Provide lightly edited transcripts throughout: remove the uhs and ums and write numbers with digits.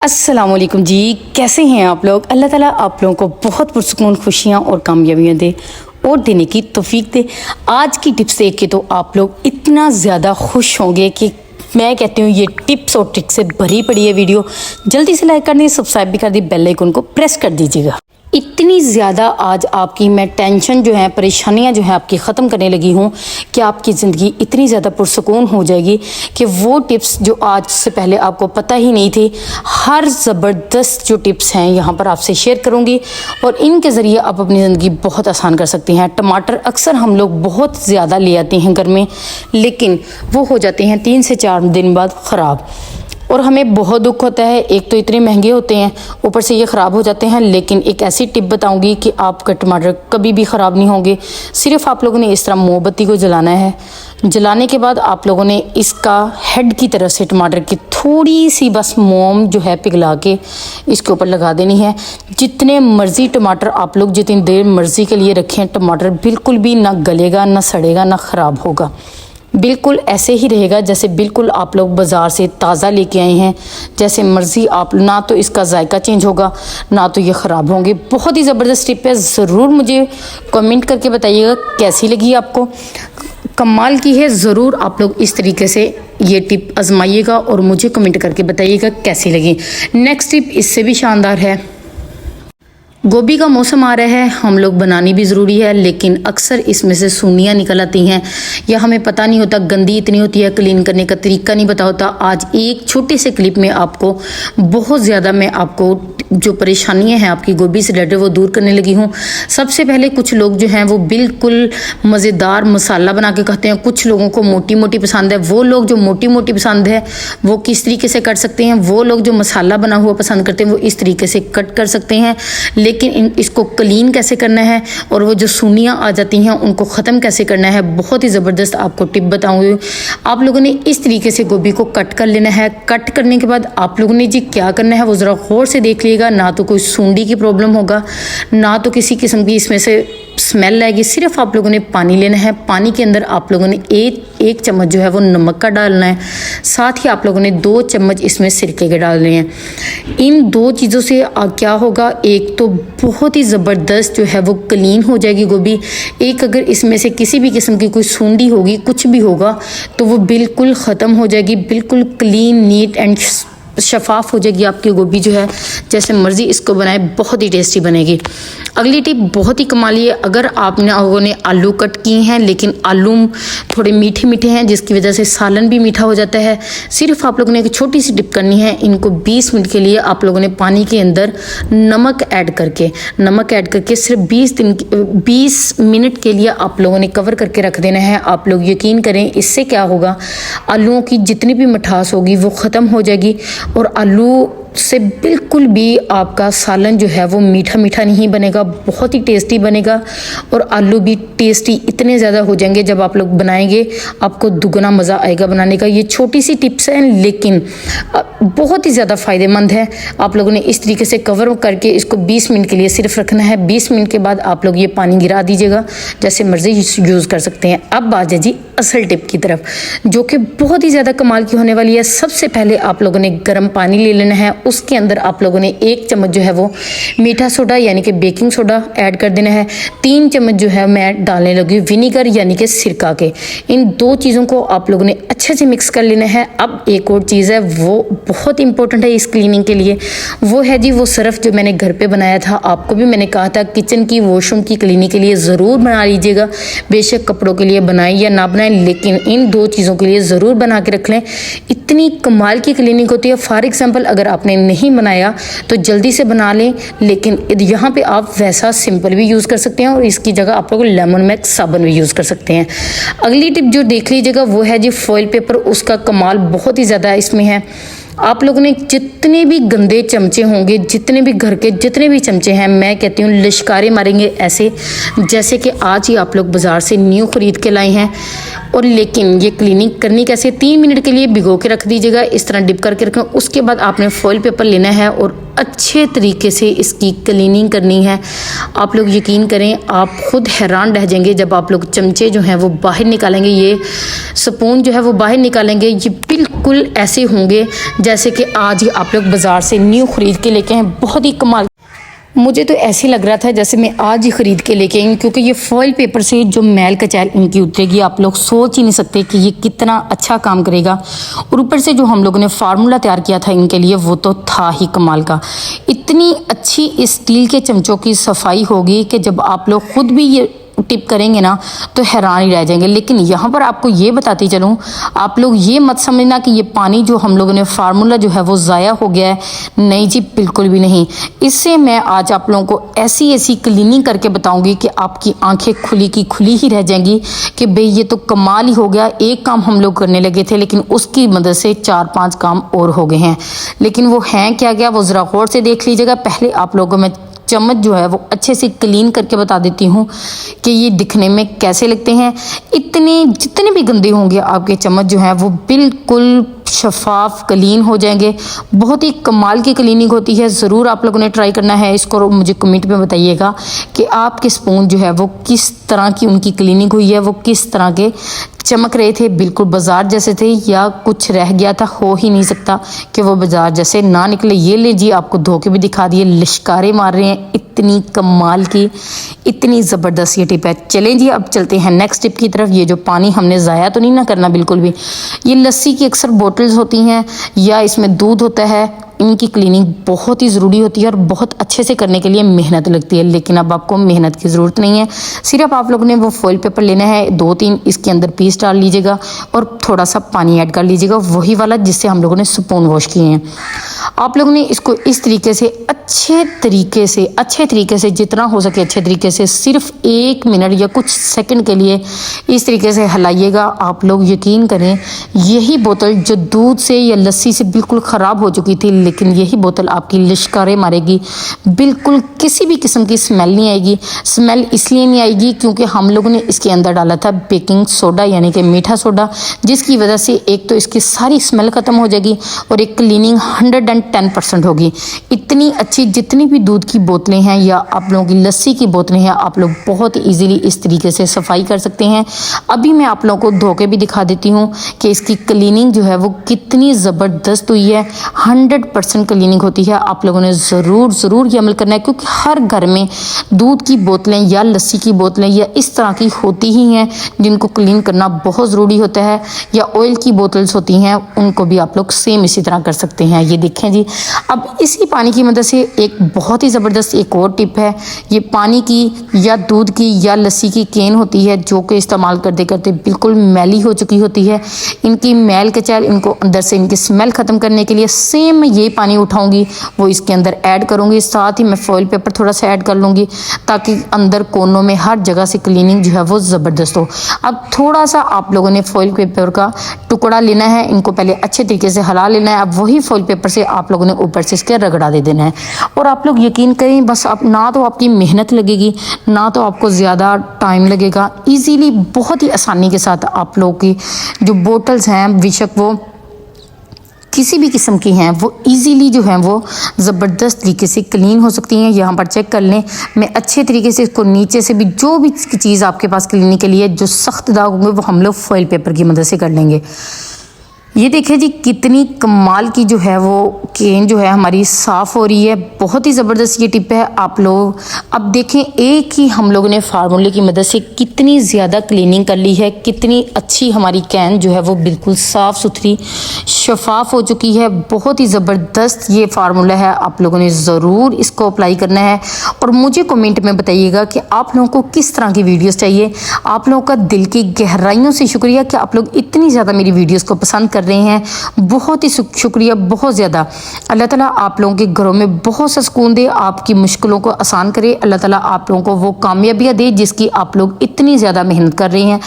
अस्सलामुअलैकुम जी, कैसे हैं आप लोग। अल्लाह ताला आप लोगों को बहुत पुरसुकून खुशियाँ और कामयाबियाँ दे और देने की तौफीक दे। आज की टिप्स देख के तो आप लोग इतना ज़्यादा खुश होंगे कि मैं कहती हूँ ये टिप्स और ट्रिक्स से भरी पड़ी है वीडियो। जल्दी से लाइक कर दी, सब्सक्राइब भी कर दी, बेल आइकन को प्रेस कर दीजिएगा। इतनी ज़्यादा आज आपकी मैं टेंशन जो है, परेशानियां जो है आपकी ख़त्म करने लगी हूँ कि आपकी ज़िंदगी इतनी ज़्यादा पुरसुकून हो जाएगी कि वो टिप्स जो आज से पहले आपको पता ही नहीं थी, हर ज़बरदस्त जो टिप्स हैं यहाँ पर आपसे शेयर करूँगी और इनके ज़रिए आप अपनी ज़िंदगी बहुत आसान कर सकती हैं। टमाटर अक्सर हम लोग बहुत ज़्यादा ले आते हैं घर में, लेकिन वो हो जाते हैं 3 से 4 दिन बाद ख़राब और हमें बहुत दुख होता है। एक तो इतने महंगे होते हैं, ऊपर से ये ख़राब हो जाते हैं। लेकिन एक ऐसी टिप बताऊंगी कि आपका टमाटर कभी भी ख़राब नहीं होंगे। सिर्फ आप लोगों ने इस तरह मोमबत्ती को जलाना है। जलाने के बाद आप लोगों ने इसका हेड की तरफ से टमाटर की थोड़ी सी बस मोम जो है पिघला के इसके ऊपर लगा देनी है। जितने मर्ज़ी टमाटर आप लोग जितनी देर मर्ज़ी के लिए रखें, टमाटर बिल्कुल भी ना गलेगा, ना सड़ेगा, ना ख़राब होगा। बिल्कुल ऐसे ही रहेगा जैसे बिल्कुल आप लोग बाज़ार से ताज़ा लेके आए हैं। जैसे मर्ज़ी आप, ना तो इसका जायका चेंज होगा, ना तो ये ख़राब होंगे। बहुत ही ज़बरदस्त टिप है। ज़रूर मुझे कमेंट करके बताइएगा कैसी लगी आपको। कमाल की है। ज़रूर आप लोग इस तरीके से ये टिप आजमाइएगा और मुझे कमेंट करके बताइएगा कैसी लगी। नेक्स्ट टिप इससे भी शानदार है। गोभी का मौसम आ रहा है, हम लोग बनानी भी ज़रूरी है, लेकिन अक्सर इसमें से सूनियाँ निकल आती हैं या हमें पता नहीं होता, गंदी इतनी होती है, क्लीन करने का तरीका नहीं पता होता। आज एक छोटे से क्लिप में आपको बहुत ज़्यादा मैं आपको जो परेशानियां हैं आपकी गोभी से रिलेटेड वो दूर करने लगी हूँ। सबसे पहले कुछ लोग जो हैं वो बिल्कुल मज़ेदार मसाला बना के खाते हैं। कुछ लोगों को मोटी मोटी पसंद है। वो लोग जो मोटी मोटी पसंद है वो किस तरीके से कर सकते हैं। वो लोग जो मसाला बना हुआ पसंद करते हैं वो इस तरीके से कट कर सकते हैं। लेकिन इसको क्लीन कैसे करना है और वो जो सूनियाँ आ जाती हैं उनको ख़त्म कैसे करना है, बहुत ही ज़बरदस्त आपको टिप बताऊँगी। आप लोगों ने इस तरीके से गोभी को कट कर लेना है। कट करने के बाद आप लोगों ने जी क्या करना है वो ज़रा गौर से देख लीजिएगा। ना तो कोई सूंडी की प्रॉब्लम होगा, ना तो किसी किस्म की इसमें से स्मेल आएगी। सिर्फ आप लोगों ने पानी लेना है। पानी के अंदर आप लोगों ने एक चम्मच जो है वो नमक का डालना है। साथ ही आप लोगों ने 2 चम्मच इसमें सिरके के डालने हैं। इन 2 चीज़ों से क्या होगा, एक तो बहुत ही ज़बरदस्त जो है वो क्लीन हो जाएगी गोभी। एक अगर इसमें से किसी भी किस्म की कोई सूंडी होगी, कुछ भी होगा, तो वो बिल्कुल ख़त्म हो जाएगी। बिल्कुल क्लीन, नीट एंड शफाफ हो जाएगी आपकी गोभी जो है। जैसे मर्ज़ी इसको बनाए, बहुत ही टेस्टी बनेगी। अगली टिप बहुत ही कमाली है। अगर आप लोगों ने आलू कट किए हैं, लेकिन आलू थोड़े मीठे मीठे हैं जिसकी वजह से सालन भी मीठा हो जाता है, सिर्फ आप लोगों ने एक छोटी सी टिप करनी है। इनको 20 मिनट के लिए आप लोगों ने पानी के अंदर नमक ऐड करके सिर्फ 20 मिनट के लिए आप लोगों ने कवर करके रख देना है। आप लोग यकीन करें, इससे क्या होगा, आलूओं की जितनी भी मिठास होगी वो ख़त्म हो जाएगी और आलू से बिल्कुल भी आपका सालन जो है वो मीठा मीठा नहीं बनेगा, बहुत ही टेस्टी बनेगा। और आलू भी टेस्टी इतने ज़्यादा हो जाएंगे, जब आप लोग बनाएंगे आपको दुगना मज़ा आएगा बनाने का। ये छोटी सी टिप्स हैं लेकिन बहुत ही ज़्यादा फ़ायदेमंद है। आप लोगों ने इस तरीके से कवर करके इसको 20 मिनट के लिए सिर्फ रखना है। 20 मिनट के बाद आप लोग ये पानी गिरा दीजिएगा, जैसे मर्ज़ी यूज़ कर सकते हैं। अब आ जाए जी असल टिप की तरफ, जो कि बहुत ही ज़्यादा कमाल की होने वाली है। सबसे पहले आप लोगों ने गर्म पानी ले लेना है। उसके अंदर आप लोगों ने 1 चम्मच जो है वो मीठा सोडा यानी कि बेकिंग सोडा ऐड कर देना है। 3 चम्मच जो है मैं डालने लगी विनीगर यानी कि सिरका के। इन 2 चीज़ों को आप लोगों ने अच्छे से मिक्स कर लेना है। अब एक और चीज़ है, वो बहुत इंपॉर्टेंट है इस क्लीनिंग के लिए, वो है जी वो सर्फ जो मैंने घर पे बनाया था। आपको भी मैंने कहा था किचन की, वॉशरूम की क्लीनिंग के लिए ज़रूर बना लीजिएगा। बेशक कपड़ों के लिए बनाएं या ना बनाएं, लेकिन इन 2 चीज़ों के लिए ज़रूर बना के रख लें। इतनी कमाल की क्लीनिंग होती है। फॉर एग्जाम्पल अगर आपने नहीं बनाया तो जल्दी से बना लें, लेकिन यहाँ पे आप वैसा सिंपल भी यूज़ कर सकते हैं और इसकी जगह आप लोग लेमन मैक्स साबुन भी यूज़ कर सकते हैं। अगली टिप जो देख लीजिएगा वो है जी फॉइल पेपर। उसका कमाल बहुत ही ज़्यादा इसमें है। आप लोगों ने जितने भी गंदे चमचे होंगे, जितने भी घर के जितने भी चमचे हैं, मैं कहती हूँ लिश्कारे मारेंगे ऐसे जैसे कि आज ही आप लोग बाज़ार से न्यू ख़रीद के लाए हैं। और लेकिन ये क्लीनिंग करनी कैसे, 3 मिनट के लिए भिगो के रख दीजिएगा, इस तरह डिप करके रखें। उसके बाद आपने फॉइल पेपर लेना है और अच्छे तरीके से इसकी क्लीनिंग करनी है। आप लोग यकीन करें, आप खुद हैरान रह जाएंगे जब आप लोग चमचे जो हैं वो बाहर निकालेंगे, ये स्पून जो है वो बाहर निकालेंगे, ये बिल्कुल बिल्कुल ऐसे होंगे जैसे कि आज ही आप लोग बाज़ार से न्यू ख़रीद के लेके हैं। बहुत ही कमाल, मुझे तो ऐसे लग रहा था जैसे मैं आज ही ख़रीद के लेके आई हूँ, क्योंकि ये फॉइल पेपर से जो मैल कचैल इनकी उतरेगी आप लोग सोच ही नहीं सकते कि ये कितना अच्छा काम करेगा। और ऊपर से जो हम लोगों ने फार्मूला तैयार किया था इनके लिए वो तो था ही कमाल का। इतनी अच्छी इस स्टील के चमचों की सफाई होगी कि जब आप लोग ख़ुद भी ये टिप करेंगे ना तो हैरान ही रह जाएंगे। लेकिन यहाँ पर आपको ये बताती चलूँ, आप लोग ये मत समझना कि ये पानी जो हम लोगों ने फार्मूला जो है वो ज़ाया हो गया है, नहीं जी बिल्कुल भी नहीं। इससे मैं आज आप लोगों को ऐसी ऐसी क्लीनिंग करके बताऊंगी कि आपकी आंखें खुली की खुली ही रह जाएंगी कि भाई ये तो कमाल ही हो गया। एक काम हम लोग करने लगे थे लेकिन उसकी मदद से 4-5 काम और हो गए हैं। लेकिन वो हैं क्या क्या, वो ज़रा गौर से देख लीजिएगा। पहले आप लोगों में चम्मच जो है वो अच्छे से क्लीन करके बता देती हूँ कि ये दिखने में कैसे लगते हैं। इतने जितने भी गंदे होंगे आपके चम्मच जो है वो बिल्कुल शफाफ क्लीन हो जाएंगे। बहुत ही कमाल की क्लीनिंग होती है। ज़रूर आप लोगों ने ट्राई करना है इसको और मुझे कमेंट में बताइएगा कि आपके स्पून जो है वो किस तरह की उनकी क्लीनिंग हुई है, वो किस तरह के चमक रहे थे, बिल्कुल बाजार जैसे थे या कुछ रह गया था। हो ही नहीं सकता कि वो बाजार जैसे ना निकले। ये लीजिए आपको धो के भी दिखा दिए, लिश्कारे मार रहे हैं। इतनी कमाल की, इतनी ज़बरदस्त ये टिप है। चलें जी अब चलते हैं नेक्स्ट टिप की तरफ। ये जो पानी हमने ज़ाया तो नहीं ना करना बिल्कुल भी। ये लस्सी की अक्सर बोतल्स होती हैं या इसमें दूध होता है, इनकी क्लीनिंग बहुत ही ज़रूरी होती है और बहुत अच्छे से करने के लिए मेहनत लगती है। लेकिन अब आपको मेहनत की ज़रूरत नहीं है। सिर्फ आप लोगों ने वो फॉइल पेपर लेना है, 2-3 इसके अंदर पीस डाल लीजिएगा और थोड़ा सा पानी ऐड कर लीजिएगा, वही वाला जिससे हम लोगों ने स्पून वॉश किए हैं। आप लोगों ने इसको इस तरीके से अच्छे तरीके से जितना हो सके अच्छे तरीके से सिर्फ 1 मिनट या कुछ सेकंड के लिए इस तरीके से हिलाइएगा। आप लोग यकीन करें, यही बोतल जो दूध से या लस्सी से बिल्कुल ख़राब हो चुकी थी, लेकिन यही बोतल आपकी लिश्कारे मारेगी। बिल्कुल किसी भी किस्म की स्मेल नहीं आएगी। स्मेल इसलिए नहीं आएगी क्योंकि हम लोगों ने इसके अंदर डाला था बेकिंग सोडा यानी कि मीठा सोडा, जिसकी वजह से एक तो इसकी सारी स्मेल ख़त्म हो जाएगी और एक क्लीनिंग 110% होगी। इतनी अच्छी जितनी भी दूध की बोतलें हैं या आप लोगों की लस्सी की बोतलें हैं, आप लोग बहुत ईजीली इस तरीके से सफाई कर सकते हैं। अभी मैं आप लोगों को धो के भी दिखा देती हूँ कि इसकी क्लीनिंग जो है वो कितनी ज़बरदस्त हुई है। 100% क्लीनिंग होती है। आप लोगों ने ज़रूर ये अमल करना है, क्योंकि हर घर में दूध की बोतलें या लस्सी की बोतलें या इस तरह की होती ही हैं जिनको क्लीन करना बहुत ज़रूरी होता है। या ऑयल की बोतल्स होती हैं, उनको भी आप लोग सेम इसी तरह कर सकते हैं। ये देखें जी, अब इसी पानी की मदद से एक बहुत ही ज़बरदस्त एक और टिप है। ये पानी की या दूध की या लस्सी की केन होती है जो कि इस्तेमाल करते करते बिल्कुल मैली हो चुकी होती है। इनकी मैल कचैल, इनको अंदर से इनकी स्मेल ख़त्म करने के लिए सेम मैं ये पानी उठाऊंगी वो इसके अंदर ऐड करूंगी। साथ ही मैं फॉइल पेपर थोड़ा सा ऐड कर लूँगी ताकि अंदर कोनों में हर जगह से क्लीनिंग जो है वो ज़बरदस्त हो। अब थोड़ा सा आप लोगों ने फॉइल पेपर का टुकड़ा लेना है, इनको पहले अच्छे तरीके से हिला लेना है। अब वही फॉइल पेपर से आप लोगों ने ऊपर से इसके रगड़ा दे देना है। और आप लोग यकीन करें, बस आप ना तो आपकी मेहनत लगेगी ना तो आपको ज़्यादा टाइम लगेगा। ईजीली बहुत ही आसानी के साथ आप लोग की जो बोटल्स हैं, बेशक वो किसी भी किस्म की हैं, वो इजीली जो हैं वो ज़बरदस्त तरीके से क्लीन हो सकती हैं। यहाँ पर चेक कर लें, मैं अच्छे तरीके से इसको नीचे से भी जो भी चीज़ आपके पास क्लीनिंग के लिए जो सख्त दाग होंगे वो हम लोग फॉइल पेपर की मदद से कर लेंगे। ये देखिए जी, कितनी कमाल की जो है वो केन जो है हमारी साफ़ हो रही है। बहुत ही ज़बरदस्त ये टिप है। आप लोग अब देखें, एक ही हम लोगों ने फार्मूले की मदद से कितनी ज़्यादा क्लीनिंग कर ली है। कितनी अच्छी हमारी कैन जो है वो बिल्कुल साफ़ सुथरी शफाफ हो चुकी है। बहुत ही ज़बरदस्त ये फार्मूला है। आप लोगों ने ज़रूर इसको अप्लाई करना है और मुझे कमेंट में बताइएगा कि आप लोगों को किस तरह की वीडियोस चाहिए। आप लोगों का दिल की गहराइयों से शुक्रिया कि आप लोग इतनी ज़्यादा मेरी वीडियोस को पसंद कर रहे हैं। बहुत ही शुक्रिया, बहुत ज़्यादा। अल्लाह ताला आप लोगों के घरों में बहुत सा सुकून दे, आपकी मुश्किलों को आसान करे। अल्लाह ताला आप लोगों को वो कामयाबियाँ दे जिसकी आप लोग इतनी ज़्यादा मेहनत कर रहे हैं।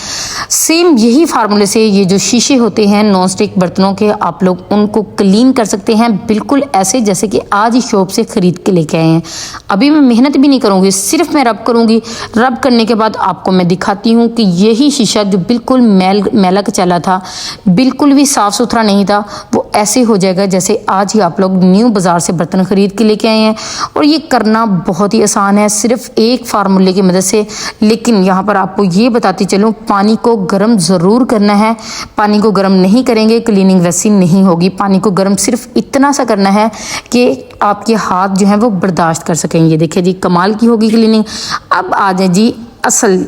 सेम यही फार्मूले से ये जो शीशे होते हैं नॉन स्टिक बर्तनों के, आप लोग उनको क्लीन कर सकते हैं बिल्कुल ऐसे जैसे कि आज ही शॉप से ख़रीद के लेके आए हैं। अभी मैं मेहनत भी नहीं करूँगी, सिर्फ मैं रब करूँगी। रब करने के बाद आपको मैं दिखाती हूँ कि यही शीशा जो बिल्कुल मैला कचैला था, बिल्कुल भी साफ साफ़ सुथरा नहीं था वो ऐसे हो जाएगा जैसे आज ही आप लोग न्यू बाज़ार से बर्तन ख़रीद के लेके आए हैं। और ये करना बहुत ही आसान है सिर्फ एक फार्मूले की मदद से। लेकिन यहाँ पर आपको ये बताती चलूँ, पानी को गर्म ज़रूर करना है। पानी को गर्म नहीं करेंगे क्लीनिंग वैसी नहीं होगी। पानी को गर्म सिर्फ इतना सा करना है कि आपके हाथ जो हैं वो बर्दाश्त कर सकें। ये देखिए जी, कमाल की होगी क्लीनिंग। अब आ जाए जी असल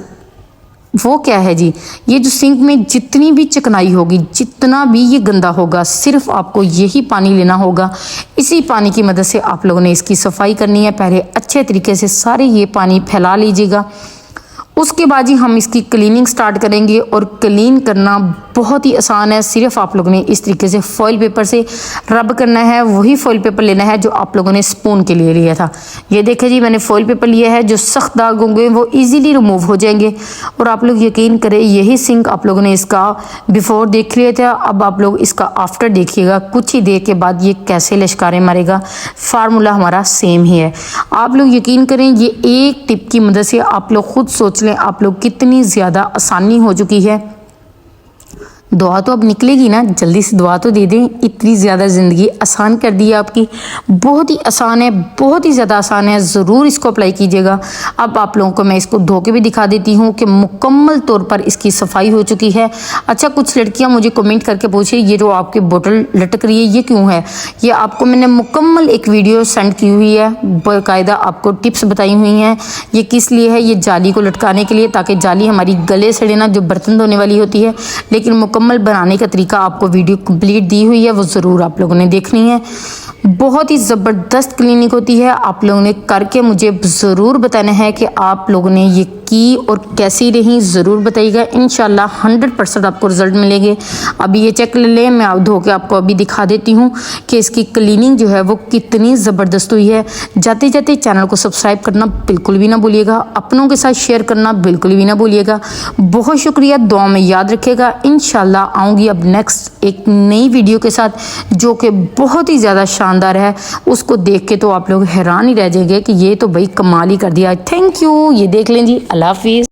वो क्या है जी, ये जो सिंक में जितनी भी चिकनाई होगी, जितना भी ये गंदा होगा, सिर्फ आपको यही पानी लेना होगा। इसी पानी की मदद से आप लोगों ने इसकी सफाई करनी है। पहले अच्छे तरीके से सारे ये पानी फैला लीजिएगा। उसके बाद ही हम इसकी क्लीनिंग स्टार्ट करेंगे। और क्लीन करना बहुत ही आसान है। सिर्फ आप लोगों ने इस तरीके से फॉइल पेपर से रब करना है। वही फॉइल पेपर लेना है जो आप लोगों ने स्पून के लिए लिया था। ये देखिए जी, मैंने फॉइल पेपर लिया है। जो सख्त दाग होंगे वो इजीली रिमूव हो जाएंगे। और आप लोग यकीन करें, यही सिंक आप लोगों ने इसका बिफोर देख लिया था। अब आप लोग इसका आफ्टर देखिएगा। कुछ ही देर के बाद ये कैसे लश्कारे मारेगा। फार्मूला हमारा सेम ही है। आप लोग यकीन करें, ये एक टिप की मदद से आप लोग खुद सोच लें आप लोग कितनी ज़्यादा आसानी हो चुकी है। दुआ तो अब निकलेगी ना, जल्दी से दुआ तो दे दें। इतनी ज़्यादा ज़िंदगी आसान कर दी है आपकी। बहुत ही आसान है, बहुत ही ज़्यादा आसान है। ज़रूर इसको अप्लाई कीजिएगा। अब आप लोगों को मैं इसको धो के भी दिखा देती हूँ कि मुकम्मल तौर पर इसकी सफाई हो चुकी है। अच्छा, कुछ लड़कियाँ मुझे कमेंट करके पूछे ये जो आपकी बोतल लटक रही है ये क्यों है। ये आपको मैंने मुकम्मल एक वीडियो सेंड की हुई है, बाकायदा आपको टिप्स बताई हुई हैं। ये किस लिए है, ये जाली को लटकाने के लिए, ताकि जाली हमारी गले सड़े ना, जो बर्तन धोने वाली होती है। लेकिन मुकम्मल बनाने का तरीका आपको वीडियो कंप्लीट दी हुई है, वो ज़रूर आप लोगों ने देखनी है। बहुत ही ज़बरदस्त क्लीनिक होती है। आप लोगों ने करके मुझे ज़रूर बताना है कि आप लोगों ने ये की और कैसी रही, ज़रूर बताइएगा। इंशाल्लाह 100% आपको रिजल्ट मिलेंगे। अभी ये चेक ले लें, मैं धो के आपको अभी दिखा देती हूँ कि इसकी क्लीनिंग जो है वो कितनी ज़बरदस्त हुई है। जाते जाते चैनल को सब्सक्राइब करना बिल्कुल भी ना भूलिएगा। अपनों के साथ शेयर करना बिल्कुल भी ना भूलिएगा। बहुत शुक्रिया, दुआ में याद रखिएगा। इंशाल्लाह आऊँगी अब नेक्स्ट एक नई वीडियो के साथ जो कि बहुत ही ज़्यादा शानदार है। उसको देख के तो आप लोग हैरान ही रह जाएंगे कि ये तो भाई कमाल ही कर दिया। Thank you. ये देख लें जी, अल्लाह हाफिज़।